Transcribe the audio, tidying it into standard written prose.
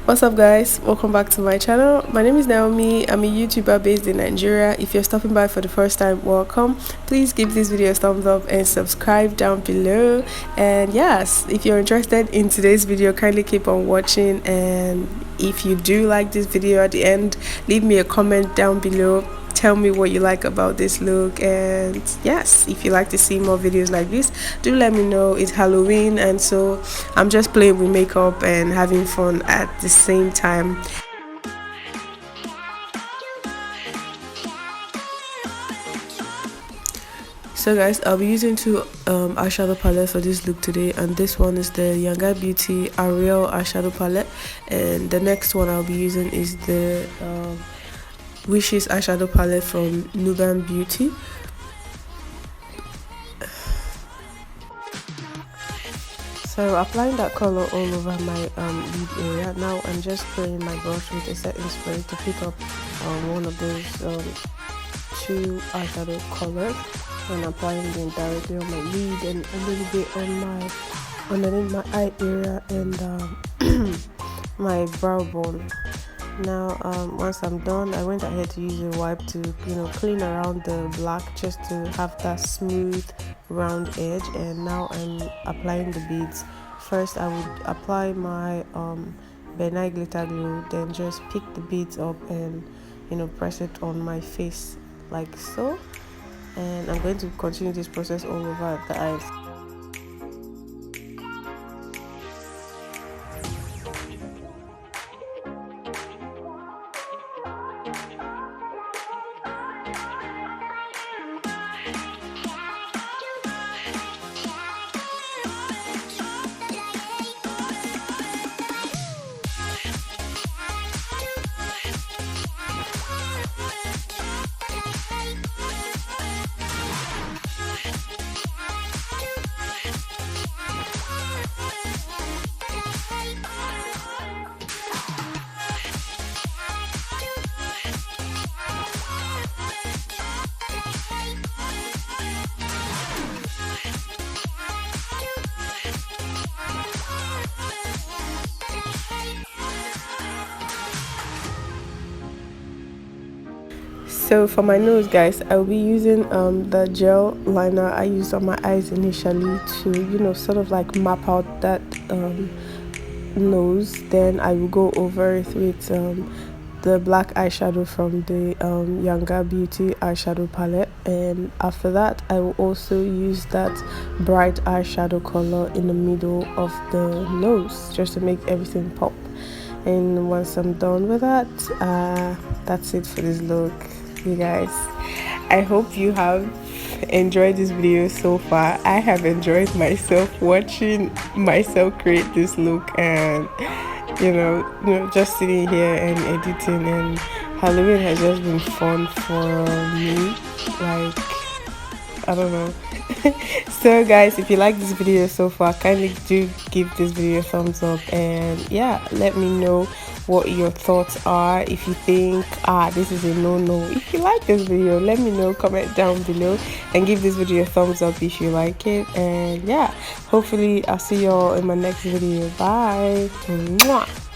What's up, guys? Welcome back to my channel. My name is Naomi. I'm a YouTuber based in Nigeria. If you're stopping by for the first time, welcome. Please give this video a thumbs up and subscribe down below. And yes, if you're interested in today's video, kindly keep on watching. And if you do like this video, at the end, leave me a comment down below. Tell me what you like about this look, and yes, if you like to see more videos like this, do let me know. It's Halloween, and so I'm just playing with makeup and having fun at the same time. So guys, I'll be using two eyeshadow palettes for this look today, and this one is the Younger Beauty Ariel eyeshadow palette, and the next one I'll be using is the Wishes eyeshadow palette from Nuban Beauty. So applying that color all over my lid area. Now I'm just spraying my brush with a setting spray to pick up one of those two eyeshadow colors, and applying them directly on my lid and a little bit on my underneath my eye area and my brow bone. Now once I'm done, I went ahead to use a wipe to clean around the black, just to have that smooth round edge. And now I'm applying the beads. First I would apply my benign glitter glue, then just pick the beads up and press it on my face like so. And I'm going to continue this process all over the eyes. So for my nose, guys, I'll be using the gel liner I used on my eyes initially to sort of like map out that nose. Then I will go over it with the black eyeshadow from the Younger Beauty eyeshadow palette, and after that I will also use that bright eyeshadow color in the middle of the nose, just to make everything pop. And once I'm done with that, that's it for this look, you guys. I hope you have enjoyed this video so far. I have enjoyed myself watching myself create this look, and just sitting here and editing, and Halloween has just been fun for me, like, I don't know. So guys, if you like this video so far, kindly do give this video a thumbs up, and yeah, let me know what your thoughts are. If you think this is a no. If you like this video, let me know, comment down below, and give this video a thumbs up if you like it. And yeah, hopefully I'll see y'all in my next video. Bye. Mwah.